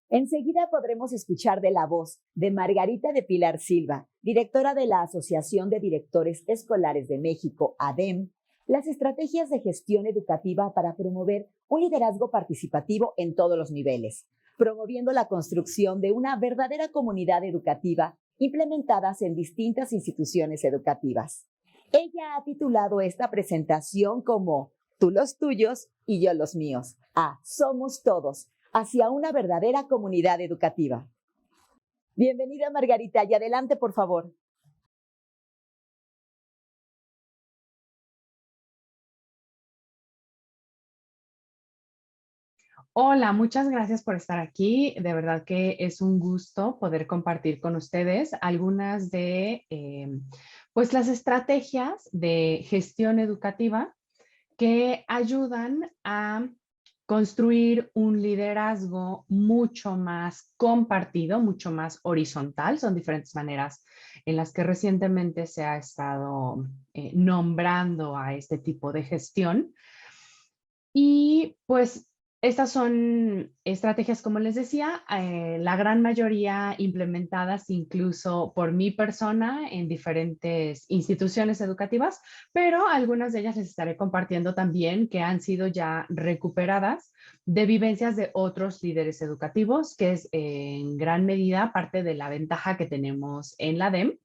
Enseguida podremos escuchar de la voz de Margarita de Pilar Silva, directora de la Asociación de Directores Escolares de México, ADEM, las estrategias de gestión educativa para promover un liderazgo participativo en todos los niveles, promoviendo la construcción de una verdadera comunidad educativa implementadas en distintas instituciones educativas. Ella ha titulado esta presentación como Tú los tuyos y yo los míos. Somos todos hacia una verdadera comunidad educativa. Bienvenida, Margarita, y adelante, por favor. Hola, muchas gracias por estar aquí. De verdad que es un gusto poder compartir con ustedes algunas de pues las estrategias de gestión educativa que ayudan a construir un liderazgo mucho más compartido, mucho más horizontal. Son diferentes maneras en las que recientemente se ha estado nombrando a este tipo de gestión. Y pues estas son estrategias, como les decía, la gran mayoría implementadas incluso por mi persona en diferentes instituciones educativas, pero algunas de ellas les estaré compartiendo también que han sido ya recuperadas de vivencias de otros líderes educativos, que es en gran medida parte de la ventaja que tenemos en la DEM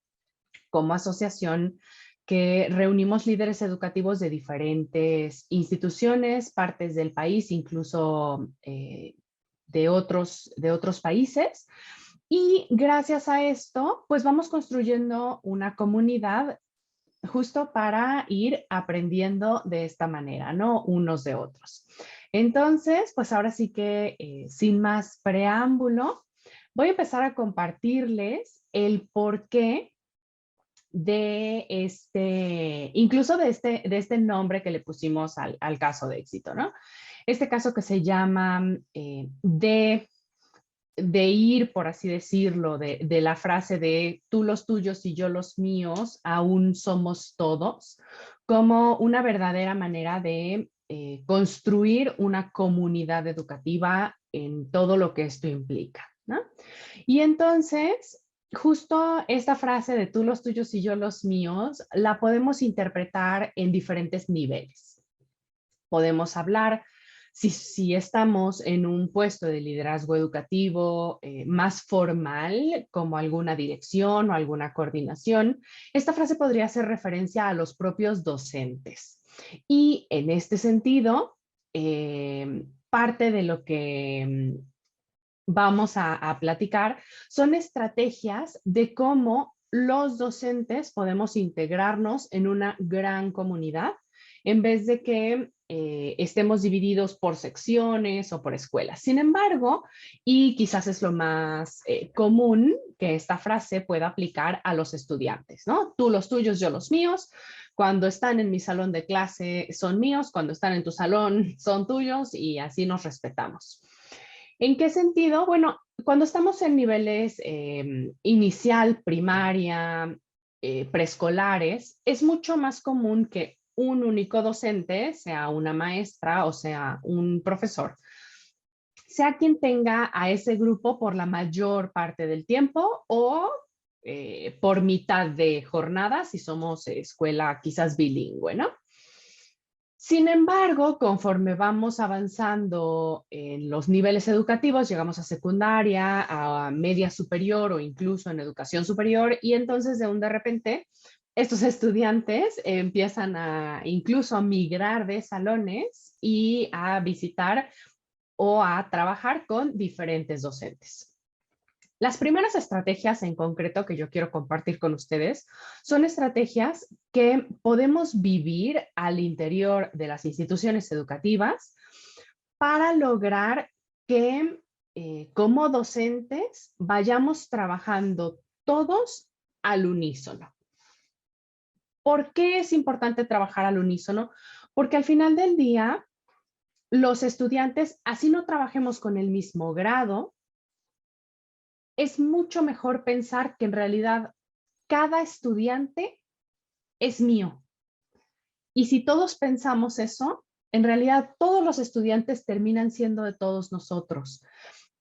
como asociación que reunimos líderes educativos de diferentes instituciones, partes del país, incluso de otros países. Y gracias a esto, pues vamos construyendo una comunidad justo para ir aprendiendo de esta manera, ¿no? Unos de otros. Entonces, pues ahora sí que sin más preámbulo, voy a empezar a compartirles el por qué de incluso de este nombre que le pusimos al caso de éxito, ¿no? Este caso que se llama de ir, por así decirlo, de la frase de tú los tuyos y yo los míos, aún somos todos, como una verdadera manera de construir una comunidad educativa en todo lo que esto implica, ¿no? Y entonces, justo esta frase de tú los tuyos y yo los míos, la podemos interpretar en diferentes niveles. Podemos hablar, si estamos en un puesto de liderazgo educativo más formal, como alguna dirección o alguna coordinación, esta frase podría hacer referencia a los propios docentes. Y en este sentido, parte de lo que vamos a platicar son estrategias de cómo los docentes podemos integrarnos en una gran comunidad en vez de que estemos divididos por secciones o por escuelas. Sin embargo, y quizás es lo más común que esta frase pueda aplicar a los estudiantes, ¿no? Tú los tuyos, yo los míos. Cuando están en mi salón de clase son míos, cuando están en tu salón son tuyos y así nos respetamos. ¿En qué sentido? Bueno, cuando estamos en niveles inicial, primaria, preescolares, es mucho más común que un único docente, sea una maestra o sea un profesor, sea quien tenga a ese grupo por la mayor parte del tiempo o por mitad de jornada, si somos escuela quizás bilingüe, ¿no? Sin embargo, conforme vamos avanzando en los niveles educativos, llegamos a secundaria, a media superior o incluso en educación superior, y entonces de repente estos estudiantes empiezan a incluso a migrar de salones y a visitar o a trabajar con diferentes docentes. Las primeras estrategias en concreto que yo quiero compartir con ustedes son estrategias que podemos vivir al interior de las instituciones educativas para lograr que como docentes vayamos trabajando todos al unísono. ¿Por qué es importante trabajar al unísono? Porque al final del día, los estudiantes, así no trabajemos con el mismo grado, es mucho mejor pensar que en realidad cada estudiante es mío. Y si todos pensamos eso, en realidad todos los estudiantes terminan siendo de todos nosotros.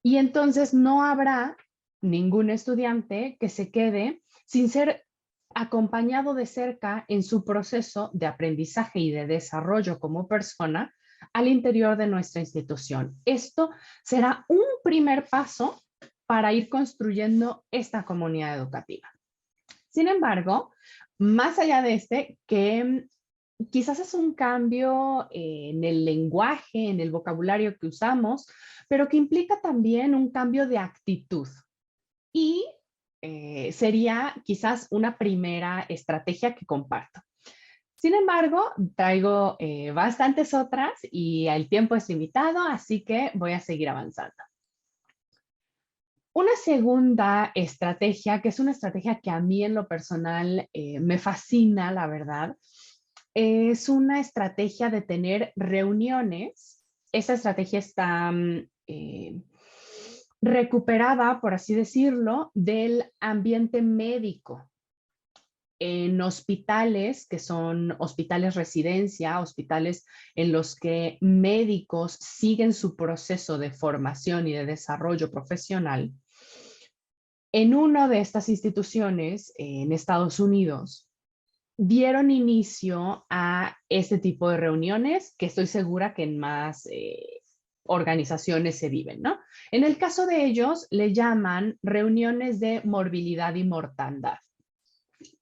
Y entonces no habrá ningún estudiante que se quede sin ser acompañado de cerca en su proceso de aprendizaje y de desarrollo como persona al interior de nuestra institución. Esto será un primer paso para ir construyendo esta comunidad educativa. Sin embargo, más allá de que quizás es un cambio en el lenguaje, en el vocabulario que usamos, pero que implica también un cambio de actitud. Y sería quizás una primera estrategia que comparto. Sin embargo, traigo bastantes otras y el tiempo es limitado, así que voy a seguir avanzando. Una segunda estrategia, que es una estrategia que a mí en lo personal me fascina, la verdad, es una estrategia de tener reuniones. Esa estrategia está recuperada, por así decirlo, del ambiente médico. En hospitales, que son hospitales residencia, hospitales en los que médicos siguen su proceso de formación y de desarrollo profesional, en una de estas instituciones en Estados Unidos, dieron inicio a este tipo de reuniones que estoy segura que en más organizaciones se viven, ¿no? En el caso de ellos, le llaman reuniones de morbilidad y mortandad.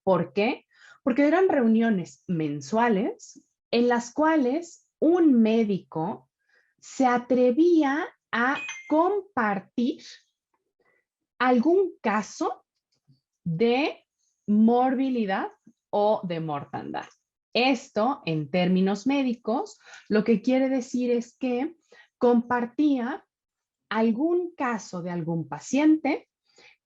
¿Por qué? Porque eran reuniones mensuales en las cuales un médico se atrevía a compartir algún caso de morbilidad o de mortandad. Esto, en términos médicos, lo que quiere decir es que compartía algún caso de algún paciente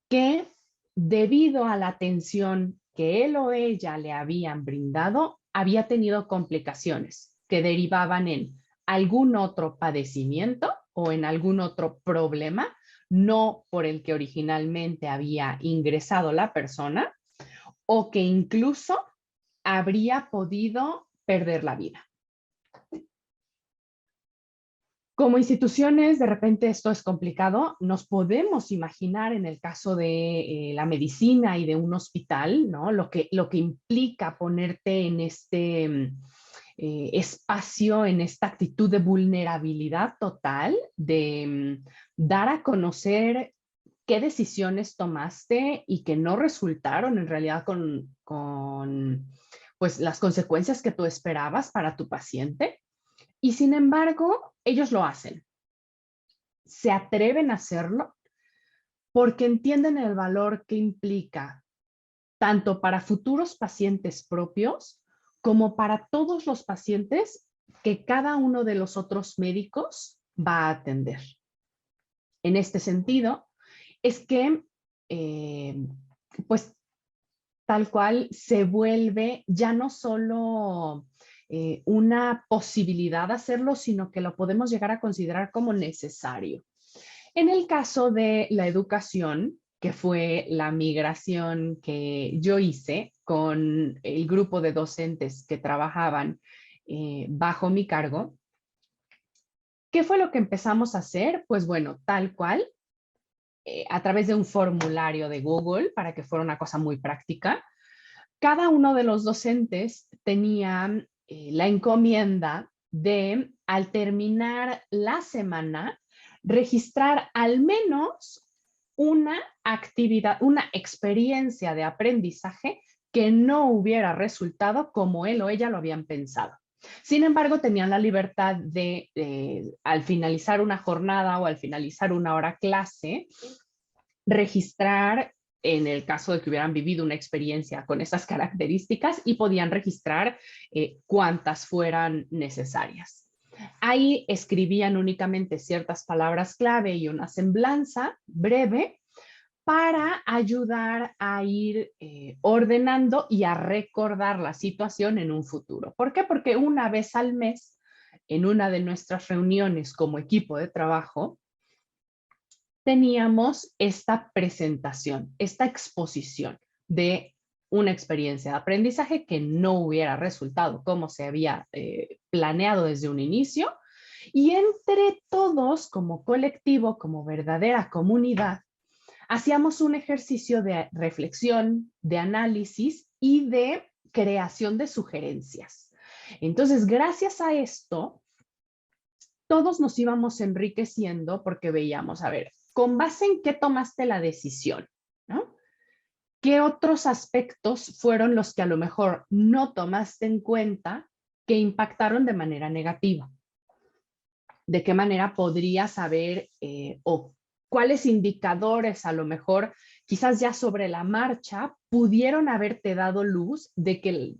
que, debido a la atención que él o ella le habían brindado, había tenido complicaciones que derivaban en algún otro padecimiento o en algún otro problema, no por el que originalmente había ingresado la persona, o que incluso habría podido perder la vida. Como instituciones, de repente esto es complicado. Nos podemos imaginar en el caso de la medicina y de un hospital, ¿no? Lo que implica ponerte en este espacio, en esta actitud de vulnerabilidad total, de dar a conocer qué decisiones tomaste y que no resultaron en realidad con pues, las consecuencias que tú esperabas para tu paciente. Y sin embargo, ellos lo hacen. Se atreven a hacerlo porque entienden el valor que implica tanto para futuros pacientes propios como para todos los pacientes que cada uno de los otros médicos va a atender. En este sentido, es que, pues, tal cual se vuelve ya no solo una posibilidad de hacerlo, sino que lo podemos llegar a considerar como necesario. En el caso de la educación, que fue la migración que yo hice con el grupo de docentes que trabajaban bajo mi cargo, ¿qué fue lo que empezamos a hacer? Pues bueno, tal cual, a través de un formulario de Google, para que fuera una cosa muy práctica, cada uno de los docentes tenía la encomienda de, al terminar la semana, registrar al menos una actividad, una experiencia de aprendizaje que no hubiera resultado como él o ella lo habían pensado. Sin embargo, tenían la libertad de, al finalizar una jornada o al finalizar una hora clase, registrar, en el caso de que hubieran vivido una experiencia con esas características, y podían registrar cuantas fueran necesarias. Ahí escribían únicamente ciertas palabras clave y una semblanza breve para ayudar a ir ordenando y a recordar la situación en un futuro. ¿Por qué? Porque una vez al mes, en una de nuestras reuniones como equipo de trabajo, teníamos esta presentación, esta exposición de una experiencia de aprendizaje que no hubiera resultado como se había planeado desde un inicio, Y entre todos, como colectivo, como verdadera comunidad, hacíamos un ejercicio de reflexión, de análisis y de creación de sugerencias. Entonces, gracias a esto, todos nos íbamos enriqueciendo porque veíamos, a ver, ¿con base en qué tomaste la decisión? ¿No? ¿Qué otros aspectos fueron los que a lo mejor no tomaste en cuenta que impactaron de manera negativa? ¿De qué manera podrías saber o cuáles indicadores a lo mejor quizás ya sobre la marcha pudieron haberte dado luz de que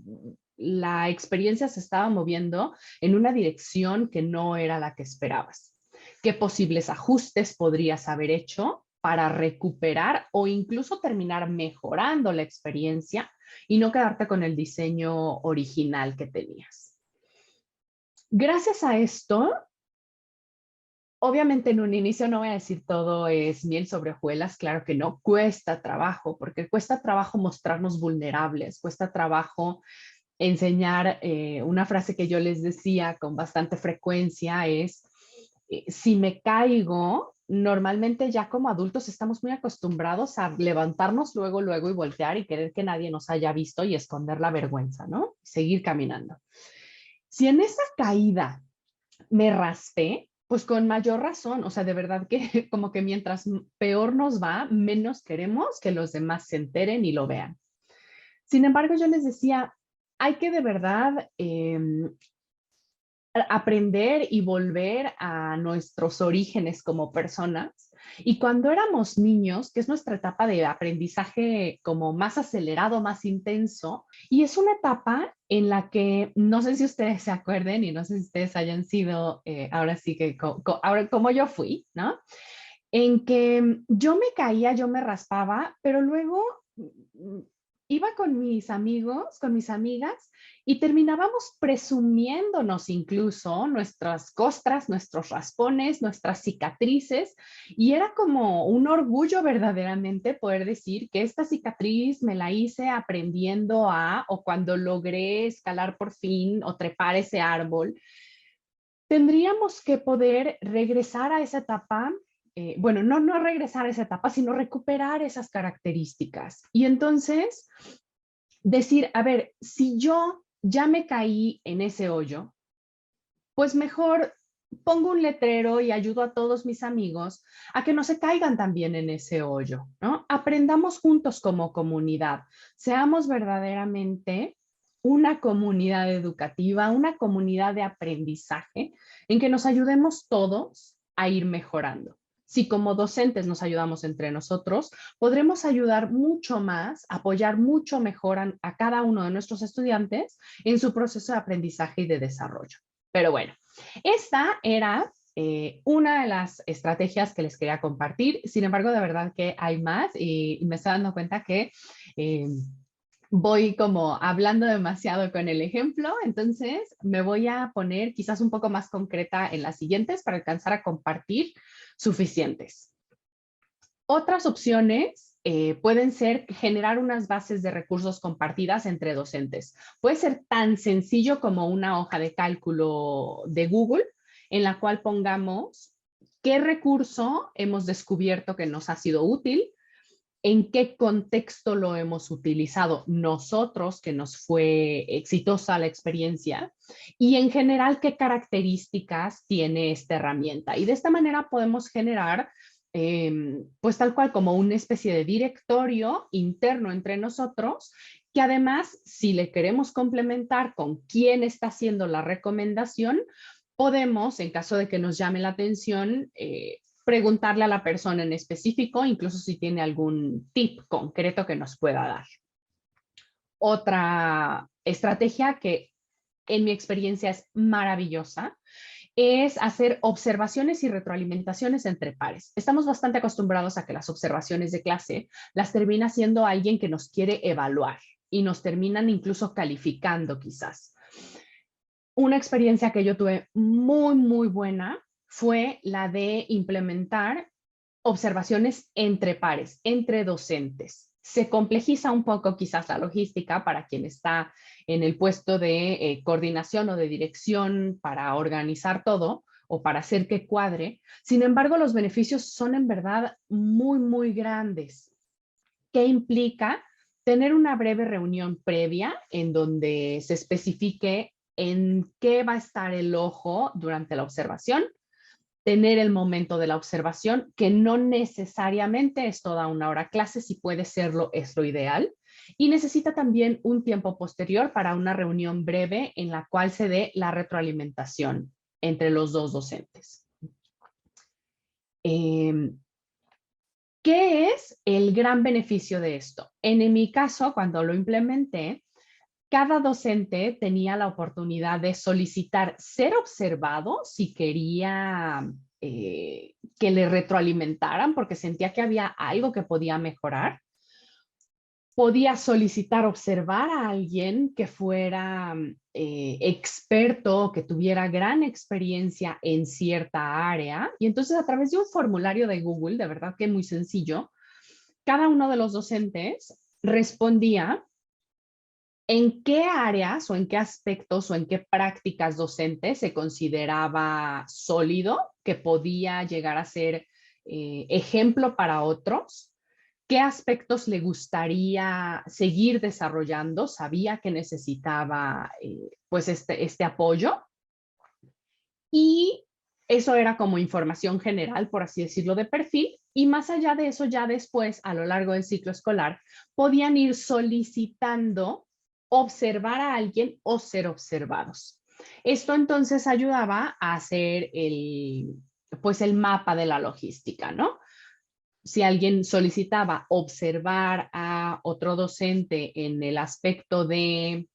la experiencia se estaba moviendo en una dirección que no era la que esperabas? ¿Qué posibles ajustes podrías haber hecho para recuperar o incluso terminar mejorando la experiencia y no quedarte con el diseño original que tenías? Gracias a esto, obviamente en un inicio no voy a decir todo es miel sobre hojuelas, claro que no, cuesta trabajo, porque cuesta trabajo mostrarnos vulnerables, cuesta trabajo enseñar, una frase que yo les decía con bastante frecuencia es, si me caigo, normalmente ya como adultos estamos muy acostumbrados a levantarnos luego, luego y voltear y querer que nadie nos haya visto y esconder la vergüenza, ¿no? Seguir caminando. Si en esa caída me raspé, pues con mayor razón, o sea, de verdad que como que mientras peor nos va, menos queremos que los demás se enteren y lo vean. Sin embargo, yo les decía, hay que de verdad aprender y volver a nuestros orígenes como personas. Y cuando éramos niños, que es nuestra etapa de aprendizaje como más acelerado, más intenso, y es una etapa en la que no sé si ustedes se acuerden y no sé si ustedes hayan sido, ahora sí que ahora como yo fui, ¿no? En que yo me caía, yo me raspaba, pero luego iba con mis amigos, con mis amigas, y terminábamos presumiéndonos incluso nuestras costras, nuestros raspones, nuestras cicatrices, y era como un orgullo verdaderamente poder decir que esta cicatriz me la hice aprendiendo a, o cuando logré escalar por fin o trepar ese árbol. Tendríamos que poder regresar a esa etapa, bueno, no regresar a esa etapa, sino recuperar esas características. Y entonces decir, a ver, si yo ya me caí en ese hoyo, pues mejor pongo un letrero y ayudo a todos mis amigos a que no se caigan también en ese hoyo, ¿no? Aprendamos juntos como comunidad, seamos verdaderamente una comunidad educativa, una comunidad de aprendizaje en que nos ayudemos todos a ir mejorando. Si como docentes nos ayudamos entre nosotros, podremos ayudar mucho más, apoyar mucho mejor a cada uno de nuestros estudiantes en su proceso de aprendizaje y de desarrollo. Pero bueno, esta era una de las estrategias que les quería compartir. Sin embargo, de verdad que hay más y me estoy dando cuenta que voy como hablando demasiado con el ejemplo, entonces me voy a poner quizás un poco más concreta en las siguientes para alcanzar a compartir suficientes. Otras opciones pueden ser generar unas bases de recursos compartidas entre docentes. Puede ser tan sencillo como una hoja de cálculo de Google en la cual pongamos qué recurso hemos descubierto que nos ha sido útil, en qué contexto lo hemos utilizado nosotros, que nos fue exitosa la experiencia, y en general qué características tiene esta herramienta. Y de esta manera podemos generar pues tal cual como una especie de directorio interno entre nosotros, que además, si le queremos complementar con quién está haciendo la recomendación, podemos, en caso de que nos llame la atención, preguntarle a la persona en específico, incluso si tiene algún tip concreto que nos pueda dar. Otra estrategia que en mi experiencia es maravillosa es hacer observaciones y retroalimentaciones entre pares. Estamos bastante acostumbrados a que las observaciones de clase las termina haciendo alguien que nos quiere evaluar y nos terminan incluso calificando quizás. Una experiencia que yo tuve muy, muy buena fue la de implementar observaciones entre pares, entre docentes. Se complejiza un poco quizás la logística para quien está en el puesto de coordinación o de dirección para organizar todo, o para hacer que cuadre. Sin embargo, los beneficios son en verdad muy, muy grandes. ¿Qué implica? Tener una breve reunión previa en donde se especifique en qué va a estar el ojo durante la observación, tener el momento de la observación, que no necesariamente es toda una hora clase, si puede serlo, es lo ideal. Y necesita también un tiempo posterior para una reunión breve en la cual se dé la retroalimentación entre los dos docentes. ¿Qué es el gran beneficio de esto? En mi caso, cuando lo implementé, cada docente tenía la oportunidad de solicitar ser observado si quería que le retroalimentaran porque sentía que había algo que podía mejorar. Podía solicitar observar a alguien que fuera experto, que tuviera gran experiencia en cierta área. Y entonces a través de un formulario de Google, de verdad que muy sencillo, cada uno de los docentes respondía en qué áreas o en qué aspectos o en qué prácticas docentes se consideraba sólido, que podía llegar a ser ejemplo para otros, qué aspectos le gustaría seguir desarrollando, sabía que necesitaba pues este apoyo, y eso era como información general, por así decirlo, de perfil. Y más allá de eso, ya después, a lo largo del ciclo escolar, podían ir solicitando observar a alguien o ser observados. Esto entonces ayudaba a hacer pues el mapa de la logística, ¿no? Si alguien solicitaba observar a otro docente en el aspecto de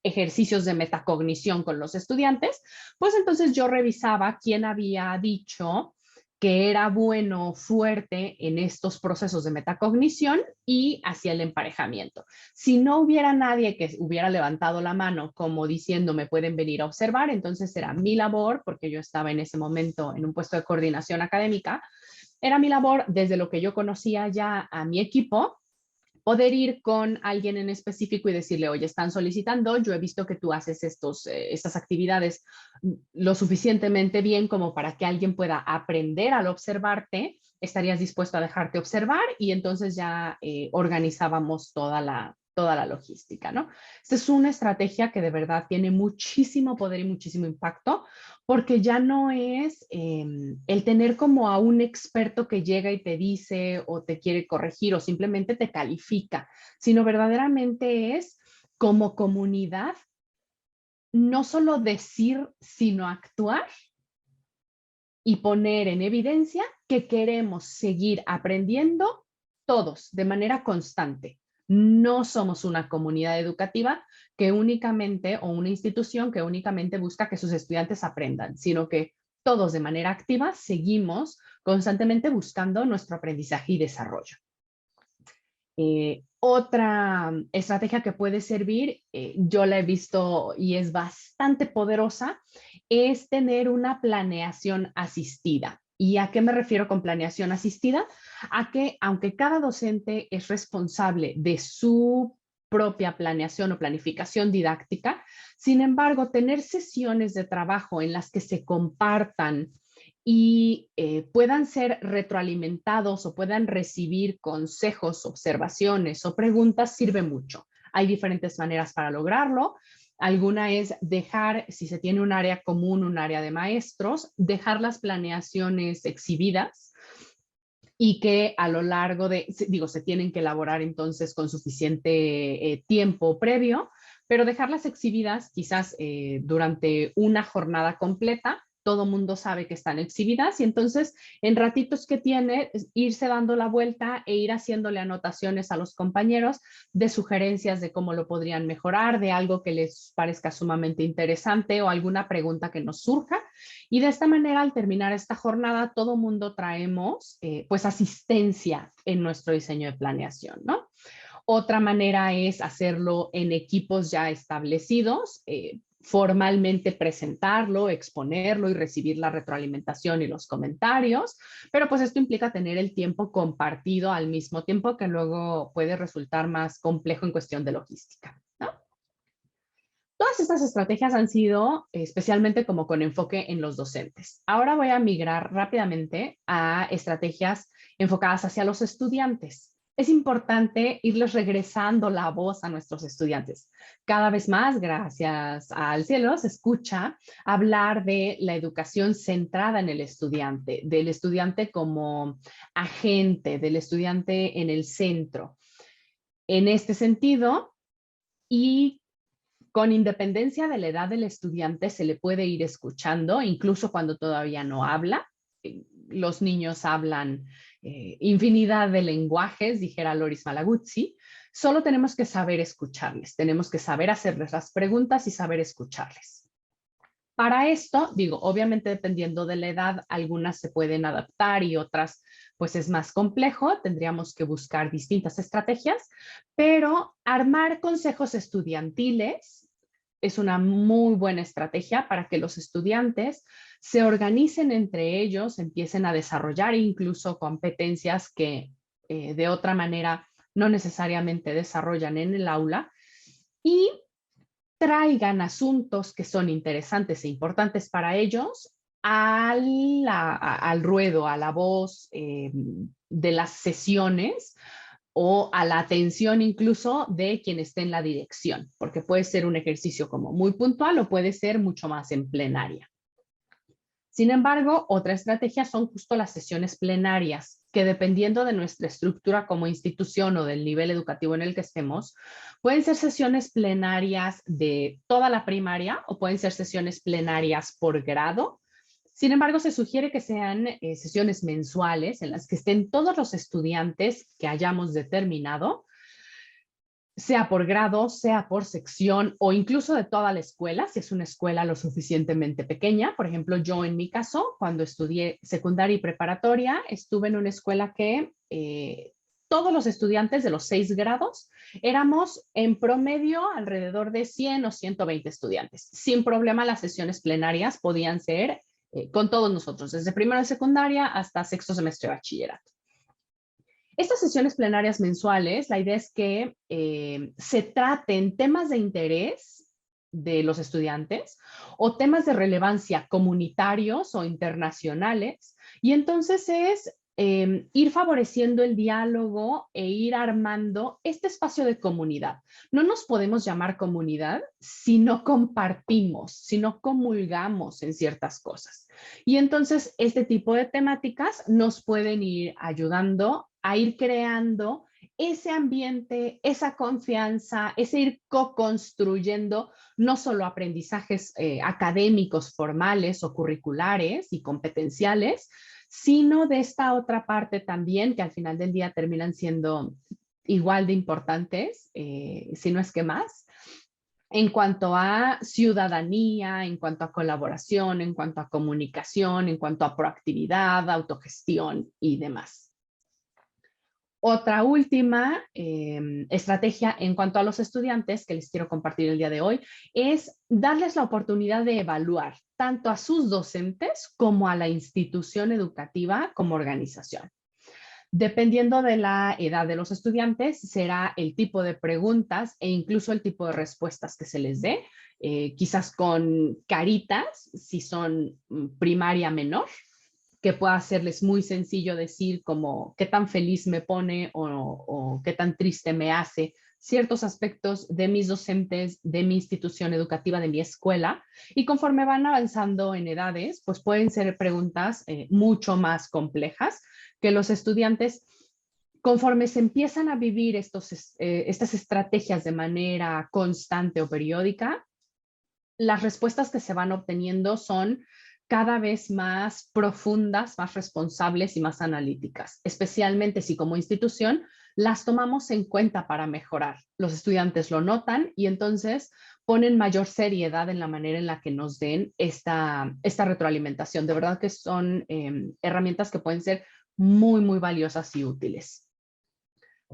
ejercicios de metacognición con los estudiantes, pues entonces yo revisaba quién había dicho que era bueno, fuerte en estos procesos de metacognición y hacía el emparejamiento. Si no hubiera nadie que hubiera levantado la mano como diciendo me pueden venir a observar, entonces era mi labor, porque yo estaba en ese momento en un puesto de coordinación académica, era mi labor desde lo que yo conocía ya a mi equipo, poder ir con alguien en específico y decirle, oye, están solicitando, yo he visto que tú haces estas actividades lo suficientemente bien como para que alguien pueda aprender al observarte, estarías dispuesto a dejarte observar, y entonces ya organizábamos toda la logística, ¿no? Esta es una estrategia que de verdad tiene muchísimo poder y muchísimo impacto, porque ya no es el tener como a un experto que llega y te dice o te quiere corregir o simplemente te califica, sino verdaderamente es como comunidad, no solo decir, sino actuar y poner en evidencia que queremos seguir aprendiendo todos de manera constante. No somos una comunidad educativa que únicamente, o una institución que únicamente busca que sus estudiantes aprendan, sino que todos de manera activa seguimos constantemente buscando nuestro aprendizaje y desarrollo. Otra estrategia que puede servir, yo la he visto y es bastante poderosa, es tener una planeación asistida. ¿Y a qué me refiero con planeación asistida? A que aunque cada docente es responsable de su propia planeación o planificación didáctica, sin embargo, tener sesiones de trabajo en las que se compartan y puedan ser retroalimentados o puedan recibir consejos, observaciones o preguntas sirve mucho. Hay diferentes maneras para lograrlo. Alguna es dejar, si se tiene un área común, un área de maestros, dejar las planeaciones exhibidas y que a lo largo de, digo, se tienen que elaborar entonces con suficiente tiempo previo, pero dejarlas exhibidas quizás durante una jornada completa. Todo mundo sabe que están exhibidas y entonces en ratitos que tiene, irse dando la vuelta e ir haciéndole anotaciones a los compañeros de sugerencias de cómo lo podrían mejorar, de algo que les parezca sumamente interesante o alguna pregunta que nos surja. Y de esta manera, al terminar esta jornada, todo mundo traemos pues asistencia en nuestro diseño de planeación, ¿no? Otra manera es hacerlo en equipos ya establecidos, formalmente presentarlo, exponerlo y recibir la retroalimentación y los comentarios, pero pues esto implica tener el tiempo compartido al mismo tiempo, que luego puede resultar más complejo en cuestión de logística, ¿no? Todas estas estrategias han sido especialmente como con enfoque en los docentes. Ahora voy a migrar rápidamente a estrategias enfocadas hacia los estudiantes. Es importante irles regresando la voz a nuestros estudiantes. Cada vez más, gracias al cielo, se escucha hablar de la educación centrada en el estudiante, del estudiante como agente, del estudiante en el centro. En este sentido, y con independencia de la edad del estudiante, se le puede ir escuchando, incluso cuando todavía no habla. Los niños hablan infinidad de lenguajes, dijera Loris Malaguzzi. Solo tenemos que saber escucharles, tenemos que saber hacerles las preguntas y saber escucharles. Para esto, digo, obviamente dependiendo de la edad, algunas se pueden adaptar y otras pues es más complejo, tendríamos que buscar distintas estrategias, pero armar consejos estudiantiles es una muy buena estrategia para que los estudiantes se organicen entre ellos, empiecen a desarrollar incluso competencias que de otra manera no necesariamente desarrollan en el aula y traigan asuntos que son interesantes e importantes para ellos al ruedo, a la voz de las sesiones o a la atención incluso de quien esté en la dirección, porque puede ser un ejercicio como muy puntual o puede ser mucho más en plenaria. Sin embargo, otra estrategia son justo las sesiones plenarias, que dependiendo de nuestra estructura como institución o del nivel educativo en el que estemos, pueden ser sesiones plenarias de toda la primaria o pueden ser sesiones plenarias por grado. Sin embargo, se sugiere que sean sesiones mensuales en las que estén todos los estudiantes que hayamos determinado, sea por grado, sea por sección o incluso de toda la escuela, si es una escuela lo suficientemente pequeña. Por ejemplo, yo en mi caso, cuando estudié secundaria y preparatoria, estuve en una escuela que todos los estudiantes de los 6 grados éramos en promedio alrededor de 100 o 120 estudiantes. Sin problema, las sesiones plenarias podían ser con todos nosotros, desde primero de secundaria hasta sexto semestre de bachillerato. Estas sesiones plenarias mensuales, la idea es que se traten temas de interés de los estudiantes o temas de relevancia comunitarios o internacionales, y entonces es ir favoreciendo el diálogo e ir armando este espacio de comunidad. No nos podemos llamar comunidad si no compartimos, si no comulgamos en ciertas cosas. Y entonces este tipo de temáticas nos pueden ir ayudando a ir creando ese ambiente, esa confianza, ese ir co-construyendo no solo aprendizajes académicos, formales o curriculares y competenciales, sino de esta otra parte también que al final del día terminan siendo igual de importantes, si no es que más, en cuanto a ciudadanía, en cuanto a colaboración, en cuanto a comunicación, en cuanto a proactividad, autogestión y demás. Otra última estrategia en cuanto a los estudiantes que les quiero compartir el día de hoy es darles la oportunidad de evaluar tanto a sus docentes como a la institución educativa como organización. Dependiendo de la edad de los estudiantes, será el tipo de preguntas e incluso el tipo de respuestas que se les dé, quizás con caritas, si son primaria menor, que pueda hacerles muy sencillo decir como qué tan feliz me pone o qué tan triste me hace ciertos aspectos de mis docentes, de mi institución educativa, de mi escuela. Y conforme van avanzando en edades, pues pueden ser preguntas mucho más complejas que los estudiantes, conforme se empiezan a vivir estas estrategias de manera constante o periódica, las respuestas que se van obteniendo son cada vez más profundas, más responsables y más analíticas, especialmente si como institución las tomamos en cuenta para mejorar. Los estudiantes lo notan y entonces ponen mayor seriedad en la manera en la que nos den esta retroalimentación. De verdad que son herramientas que pueden ser muy, muy valiosas y útiles.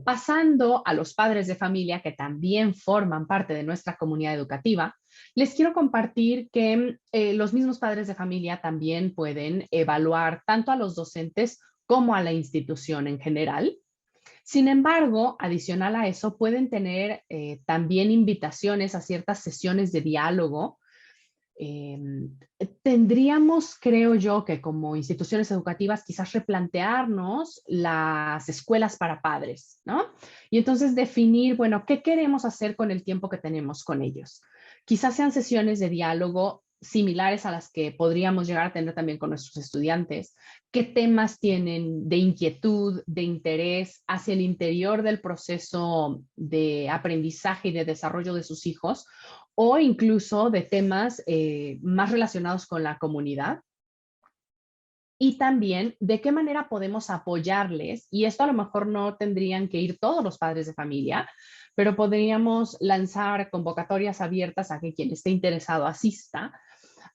Pasando a los padres de familia que también forman parte de nuestra comunidad educativa, les quiero compartir que los mismos padres de familia también pueden evaluar tanto a los docentes como a la institución en general. Sin embargo, adicional a eso, pueden tener también invitaciones a ciertas sesiones de diálogo. Eh, Tendríamos, creo yo, que como instituciones educativas quizás replantearnos las escuelas para padres, ¿no? Y entonces definir, bueno, ¿qué queremos hacer con el tiempo que tenemos con ellos? Quizás sean sesiones de diálogo similares a las que podríamos llegar a tener también con nuestros estudiantes. ¿Qué temas tienen de inquietud, de interés hacia el interior del proceso de aprendizaje y de desarrollo de sus hijos? O incluso de temas más relacionados con la comunidad. Y también de qué manera podemos apoyarles, y esto a lo mejor no tendrían que ir todos los padres de familia, pero podríamos lanzar convocatorias abiertas a que quien esté interesado asista,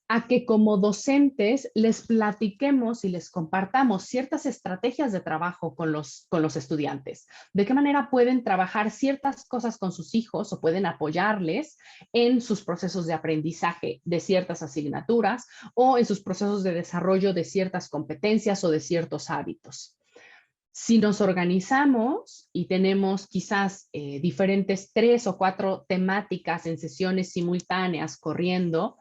a que como docentes les platiquemos y les compartamos ciertas estrategias de trabajo con los estudiantes. De qué manera pueden trabajar ciertas cosas con sus hijos o pueden apoyarles en sus procesos de aprendizaje de ciertas asignaturas o en sus procesos de desarrollo de ciertas competencias o de ciertos hábitos. Si nos organizamos y tenemos quizás diferentes 3 o 4 temáticas en sesiones simultáneas corriendo,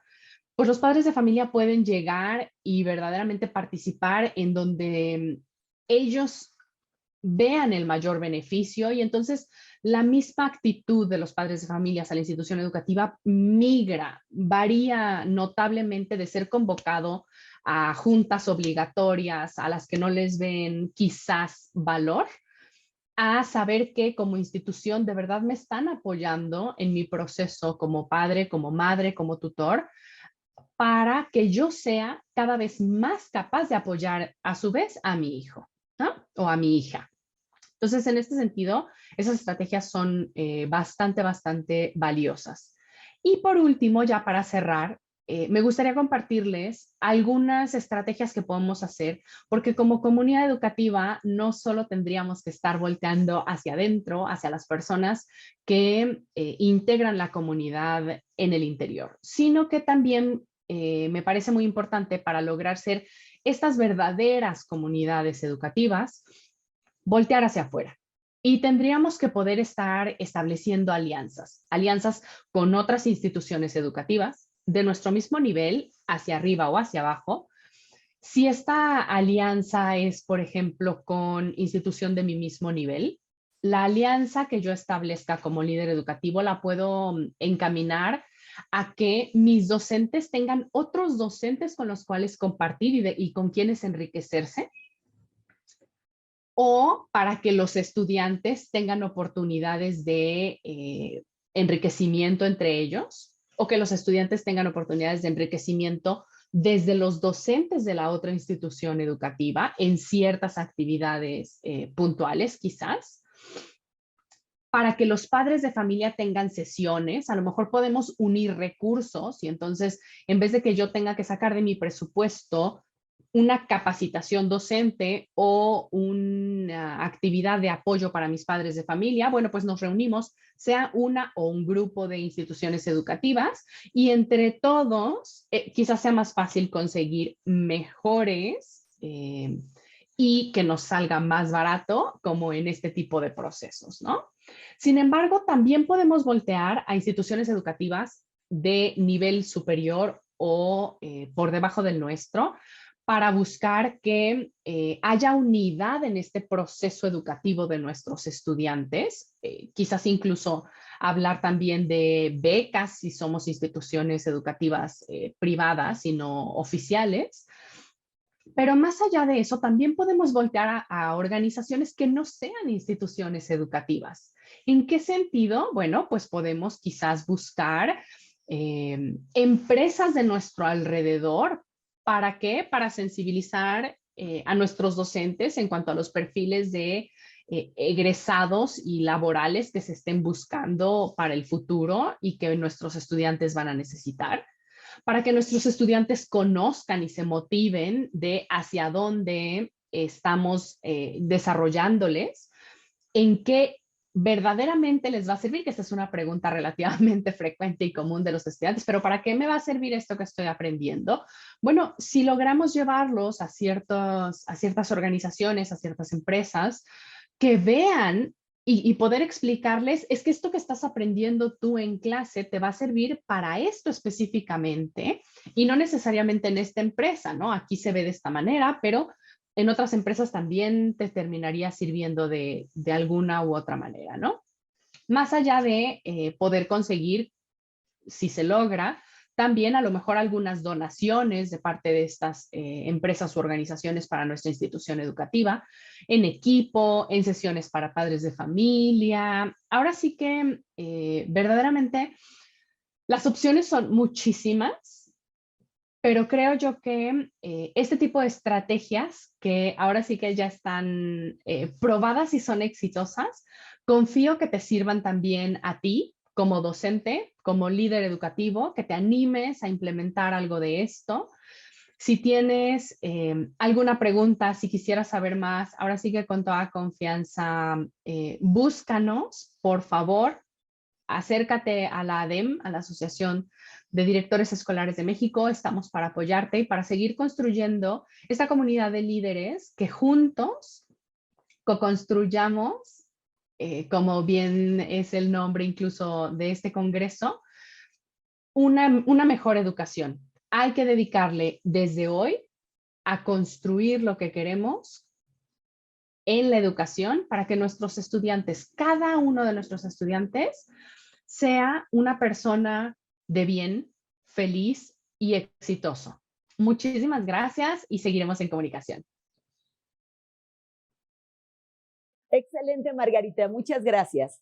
pues los padres de familia pueden llegar y verdaderamente participar en donde ellos vean el mayor beneficio y entonces la misma actitud de los padres de familia a la institución educativa migra, varía notablemente de ser convocado a juntas obligatorias a las que no les ven quizás valor, a saber que como institución de verdad me están apoyando en mi proceso como padre, como madre, como tutor, para que yo sea cada vez más capaz de apoyar a su vez a mi hijo, ¿no? O a mi hija. Entonces, en este sentido, esas estrategias son bastante valiosas. Y por último, ya para cerrar, me gustaría compartirles algunas estrategias que podemos hacer, porque como comunidad educativa no solo tendríamos que estar volteando hacia adentro, hacia las personas que integran la comunidad en el interior, sino que también me parece muy importante para lograr ser estas verdaderas comunidades educativas, voltear hacia afuera. Y tendríamos que poder estar estableciendo alianzas, alianzas con otras instituciones educativas de nuestro mismo nivel, hacia arriba o hacia abajo. Si esta alianza es, por ejemplo, con institución de mi mismo nivel, la alianza que yo establezca como líder educativo la puedo encaminar a que mis docentes tengan otros docentes con los cuales compartir y con quienes enriquecerse, o para que los estudiantes tengan oportunidades de enriquecimiento entre ellos, o que los estudiantes tengan oportunidades de enriquecimiento desde los docentes de la otra institución educativa en ciertas actividades puntuales quizás, para que los padres de familia tengan sesiones. A lo mejor podemos unir recursos y entonces en vez de que yo tenga que sacar de mi presupuesto una capacitación docente o una actividad de apoyo para mis padres de familia, bueno, pues nos reunimos, sea una o un grupo de instituciones educativas, y entre todos quizás sea más fácil conseguir mejores y que nos salga más barato como en este tipo de procesos, ¿no? Sin embargo, también podemos voltear a instituciones educativas de nivel superior o por debajo del nuestro, para buscar que haya unidad en este proceso educativo de nuestros estudiantes, quizás incluso hablar también de becas si somos instituciones educativas privadas y no oficiales. Pero más allá de eso, también podemos voltear a organizaciones que no sean instituciones educativas. ¿En qué sentido? Bueno, pues podemos quizás buscar empresas de nuestro alrededor. ¿Para qué? Para sensibilizar a nuestros docentes en cuanto a los perfiles de egresados y laborales que se estén buscando para el futuro y que nuestros estudiantes van a necesitar, para que nuestros estudiantes conozcan y se motiven de hacia dónde estamos desarrollándoles, en qué verdaderamente les va a servir, que esta es una pregunta relativamente frecuente y común de los estudiantes, pero ¿para qué me va a servir esto que estoy aprendiendo? Bueno, si logramos llevarlos a ciertas organizaciones, a ciertas empresas, que vean y poder explicarles, es que esto que estás aprendiendo tú en clase te va a servir para esto específicamente y no necesariamente en esta empresa, ¿no? Aquí se ve de esta manera, pero en otras empresas también te terminaría sirviendo de alguna u otra manera, ¿no? Más allá de poder conseguir, si se logra, también a lo mejor algunas donaciones de parte de estas empresas u organizaciones para nuestra institución educativa, en equipo, en sesiones para padres de familia. Ahora sí que verdaderamente las opciones son muchísimas, pero creo yo que este tipo de estrategias que ahora sí que ya están probadas y son exitosas, confío que te sirvan también a ti como docente, como líder educativo, que te animes a implementar algo de esto. Si tienes alguna pregunta, si quisieras saber más, ahora sí que con toda confianza, búscanos, por favor, acércate a la ADEM, a la Asociación de Directores Escolares de México. Estamos para apoyarte y para seguir construyendo esta comunidad de líderes que juntos co-construyamos, como bien es el nombre incluso de este congreso, una mejor educación. Hay que dedicarle desde hoy a construir lo que queremos en la educación para que nuestros estudiantes, cada uno de nuestros estudiantes, sea una persona de bien, feliz y exitoso. Muchísimas gracias y seguiremos en comunicación. Excelente, Margarita. Muchas gracias.